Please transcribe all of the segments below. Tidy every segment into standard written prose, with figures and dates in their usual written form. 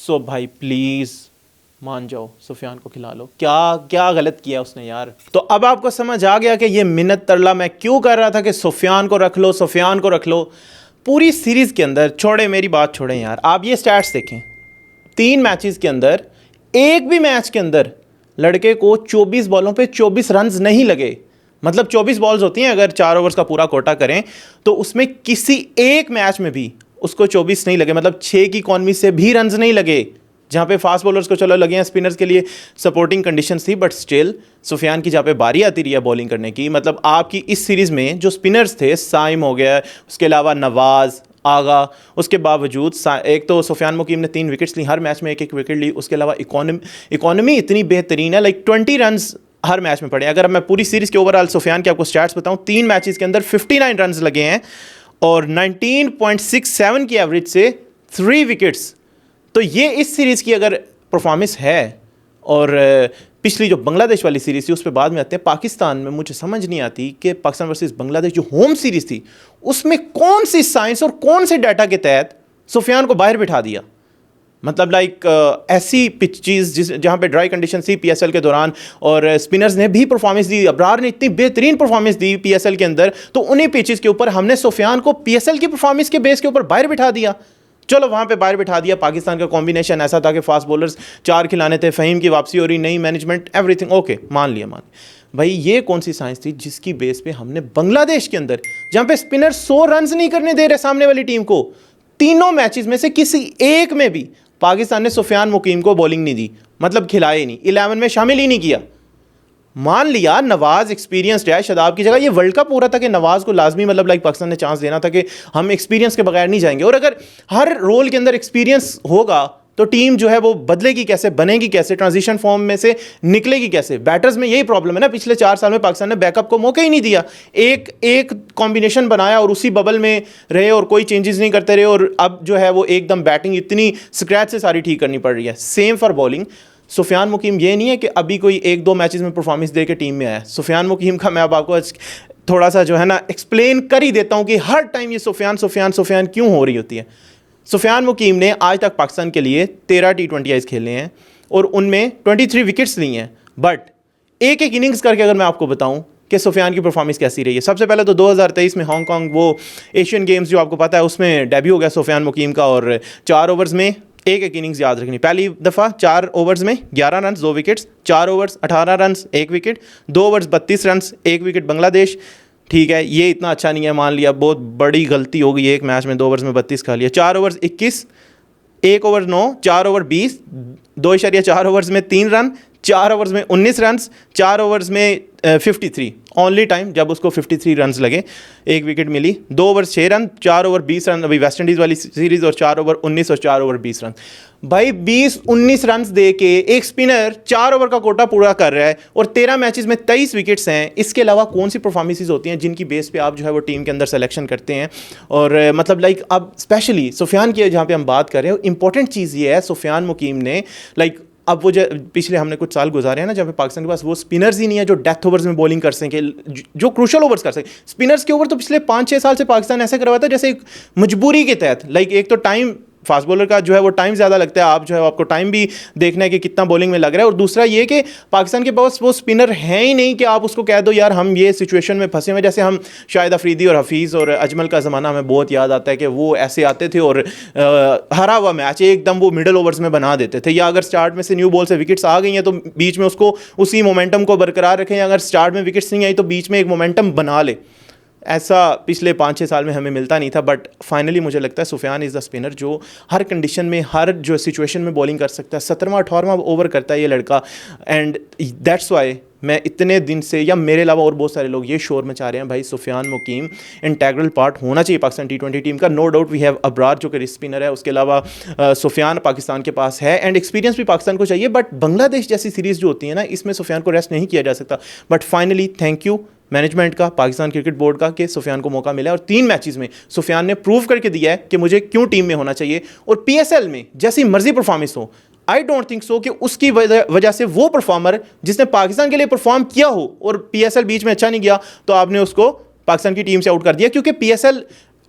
सो भाई प्लीज़ मान जाओ, सुफियान को खिला लो। क्या क्या गलत किया उसने यार। तो अब आपको समझ आ गया कि ये मिन्नत तरला मैं क्यों कर रहा था कि सुफियान को रख लो, सुफियान को रख लो। पूरी सीरीज़ के अंदर, छोड़े मेरी बात छोड़ें यार, आप ये स्टैट्स देखें, 3 मैचेस के अंदर, एक भी मैच के अंदर लड़के को 24 बॉलों पे 24 रन नहीं लगे। मतलब 24 बॉल्स होती हैं, अगर 4 ओवर्स का पूरा कोटा करें तो उसमें किसी एक मैच में भी उसको 24 नहीं लगे। मतलब 6 की इकॉनमी से भी रन नहीं लगे, जहाँ पे फास्ट बॉलर्स को चलो लगे हैं, स्पिनर्स के लिए सपोर्टिंग कंडीशंस थी, बट स्टिल सुफियान की जहाँ पे बारी आती रही है बॉलिंग करने की, मतलब आपकी इस सीरीज़ में जो स्पिनर्स थे, साइम हो गया, उसके अलावा नवाज़, आगा, उसके बावजूद एक तो सुफियान मुकीम ने 3 विकेट्स ली, हर मैच में एक एक विकेट ली। उसके अलावा इकॉनमी इतनी बेहतरीन है, लाइक 20 रन हर मैच में पड़े। अगर मैं पूरी सीरीज़ के ओवरऑल सुफियान के आपको स्टैट्स बताऊं, 3 मैचेस के अंदर 59 रन लगे हैं और 19.67 की एवरेज से 3 विकेट्स। तो ये इस सीरीज़ की अगर परफॉर्मेंस है। और पिछली जो बांग्लादेश वाली सीरीज़ थी उस पर बाद में आते हैं। पाकिस्तान में मुझे समझ नहीं आती कि पाकिस्तान वर्सेस बांग्लादेश जो होम सीरीज़ थी उसमें कौन सी साइंस और कौन से डाटा के तहत सुफियान को बाहर बिठा दिया। मतलब लाइक ऐसी पिचेस जहाँ पे ड्राई कंडीशन थी पीएसएल के दौरान, और स्पिनर्स ने भी परफॉर्मेंस दी, अबरार ने इतनी बेहतरीन परफॉर्मेंस दी पीएसएल के अंदर, तो उन्हीं पिचेस के ऊपर हमने सुफियान को पीएसएल की परफॉर्मेंस के बेस के ऊपर बाहर बिठा दिया। चलो वहाँ पे बाहर बिठा दिया। पाकिस्तान का कॉम्बिनेशन ऐसा था कि फास्ट बॉलर्स 4 खिलाने थे, फ़हीम की वापसी हो रही, नई मैनेजमेंट, एवरीथिंग ओके, मान लिया भाई। ये कौन सी साइंस थी जिसकी बेस पे हमने बांग्लादेश के अंदर, जहाँ पे स्पिनर 100 रन नहीं करने दे रहे सामने वाली टीम को, तीनों मैचेस में से किसी एक में भी पाकिस्तान ने सुफियान मुकीम को बॉलिंग नहीं दी, मतलब खिलाए नहीं, 11 में शामिल ही नहीं किया। मान लिया नवाज एक्सपीरियंस्ड है, शादाब की जगह ये वर्ल्ड कप हो रहा था कि नवाज को लाजमी मतलब लाइक पाकिस्तान ने चांस देना था कि हम एक्सपीरियंस के बगैर नहीं जाएंगे। और अगर हर रोल के अंदर एक्सपीरियंस होगा तो टीम जो है वो बदलेगी कैसे, बनेगी कैसे, ट्रांजिशन फॉर्म में से निकलेगी कैसे। बैटर्स में यही प्रॉब्लम है ना, पिछले 4 साल में पाकिस्तान ने बैकअप को मौका ही नहीं दिया। एक कॉम्बिनेशन बनाया और उसी बबल में रहे और कोई चेंजेस नहीं करते रहे, और अब जो है वो एकदम बैटिंग इतनी स्क्रैच से सारी ठीक करनी पड़ रही है। Same for bowling. Sufiyan Muqeem ये नहीं है कि अभी कोई 1-2 मैचेस में परफॉर्मेंस दे के टीम में आया। सुफियान मुकीम का मैं अब आपको थोड़ा सा जो है ना एक्सप्लेन कर ही देता हूँ कि हर टाइम ये सुफियान क्यों हो रही होती है। सुफियान मुकीम ने आज तक पाकिस्तान के लिए 13 T20 खेले हैं और उनमें 23 विकेट्स ली हैं, बट एक इनिंग्स करके अगर मैं आपको बताऊं कि सुफियान की परफॉर्मेंस कैसी रही है। सबसे पहले तो 2023 में हांगकांग वो एशियन गेम्स जो आपको पता है उसमें डेब्यू हो गया सुफियान मुकीम का, और 4 ओवर्स में एक इनिंग्स याद रखनी, पहली दफ़ा 4 ओवर्स में 11 run 2 wickets, 4 overs 18 run 1 wicket, 2 overs 32 run 1 wicket Bangladesh. ठीक है, ये इतना अच्छा नहीं है, मान लिया बहुत बड़ी गलती हो गई, एक मैच में 2 ओवर्स में 32 खा लिया। 4 ओवर्स 21, 1 ओवर 9, 4 ओवर 20, 2.4 ओवर्स में 3 रन, 4 ओवर्स में 19 रन, 4 ओवर्स में 53, ओनली टाइम जब उसको 53 रन लगे, 1 विकेट मिली। 2 ओवर 6 रन, 4 ओवर 20 रन अभी वेस्ट इंडीज़ वाली सीरीज़, और 4 ओवर 19 और 4 ओवर 20 रन। भाई 20-19 रन दे के एक स्पिनर 4 ओवर का कोटा पूरा कर रहा है और 13 मैचेस में 23 विकेट्स हैं। इसके अलावा कौन सी परफॉर्मेंसेस होती हैं जिनकी बेस पे आप जो है वो टीम के अंदर सिलेक्शन करते हैं। और मतलब लाइक अब स्पेशली सुफियान की जहाँ पे हम बात कर रहे हैं, इंपॉर्टेंट चीज़ ये है सुफियान मुकीम ने लाइक अब वो पिछले हमने कुछ साल गुजारे हैं ना, जहाँ पे पाकिस्तान के पास वो स्पिनर्स ही नहीं है जो डेथ ओवर्स में बॉलिंग कर सकें, जो क्रूशल ओवर्स कर सकें। स्पिनर्स के ओवर तो पिछले 5-6 साल से पाकिस्तान ऐसे करवाता है जैसे एक मजबूरी के तहत, लाइक एक तो टाइम फास्ट बॉलर का जो है वो टाइम ज़्यादा लगता है, आप जो है आपको टाइम भी देखना है कि कितना बॉलिंग में लग रहा है, और दूसरा ये कि पाकिस्तान के पास वो स्पिनर हैं ही नहीं कि आप उसको कह दो यार हम ये सिचुएशन में फंसे हुए। जैसे हम शाहिद अफरीदी और हफीज़ और अजमल का ज़माना हमें बहुत याद आता है कि वो ऐसे आते थे और हरा हुआ मैच एकदम वो मिडल ओवर्स में बना देते थे, या अगर स्टार्ट में से न्यू बॉल से विकेट्स आ गई हैं तो बीच में उसको उसी मोमेंटम को बरकरार रखें, अगर स्टार्ट में विकेट्स नहीं आई तो बीच में एक मोमेंटम बना ले। ऐसा पिछले 5-6 साल में हमें मिलता नहीं था, बट फाइनली मुझे लगता है सुफियान इज़ द स्पिनर जो हर कंडीशन में, हर जो सिचुएशन में बॉलिंग कर सकता है। 17वां-18वां ओवर करता है ये लड़का, एंड दैट्स वाई मैं इतने दिन से, या मेरे अलावा और बहुत सारे लोग ये शोर मचा रहे हैं भाई सुफियान मुकीम इंटेग्रल पार्ट होना चाहिए पाकिस्तान T20 टीम का। No doubt we have Abrar जो कि स्पिनर है, उसके अलावा सुफियान पाकिस्तान के पास है एंड एक्सपीरियंस भी पाकिस्तान को चाहिए, बट बांग्लादेश जैसी सीरीज़ जो होती है ना, इसमें सुफियान को रेस्ट नहीं किया जा सकता। But finally thank you management का, पाकिस्तान क्रिकेट बोर्ड का, कि सुफियान को मौका मिला और 3 मैचेस में सुफियान ने प्रूव करके दिया है कि मुझे क्यों टीम में होना चाहिए। और पीएसएल में जैसी मर्जी परफॉर्मेंस हो, आई डोंट थिंक सो कि उसकी वजह से वो परफॉर्मर जिसने पाकिस्तान के लिए परफॉर्म किया हो और पीएसएल बीच में अच्छा नहीं गया तो आपने उसको पाकिस्तान की टीम से आउट कर दिया, क्योंकि पीएसएल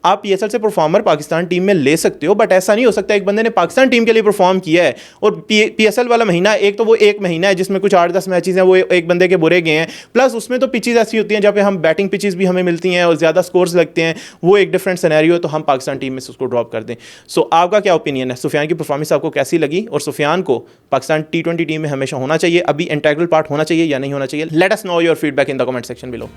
आप PSL से परफॉर्मर पाकिस्तान टीम में ले सकते हो, बट ऐसा नहीं हो सकता एक बंदे ने पाकिस्तान टीम के लिए परफॉर्म किया है और PSL वाला महीना, एक तो वो एक महीना है जिसमें कुछ 8-10 मैचेस हैं वो एक बंदे के बुरे गए हैं, प्लस उसमें तो पिचेस ऐसी होती हैं जहाँ पे हम बैटिंग पिचेस भी हमें मिलती हैं और ज़्यादा स्कोर्स लगते हैं, वो एक डिफरेंट सिनेरियो है, तो हम पाकिस्तान टीम में से उसको ड्रॉप कर दें। सो आपका क्या ओपिनियन है, सुफियान की परफॉर्मेंस आपको कैसी लगी, और सुफियान को पाकिस्तान T20 टीम में हमेशा होना चाहिए, अभी इंटीग्रल पार्ट होना चाहिए या नहीं होना चाहिए? Let us know your feedback in the comment section below.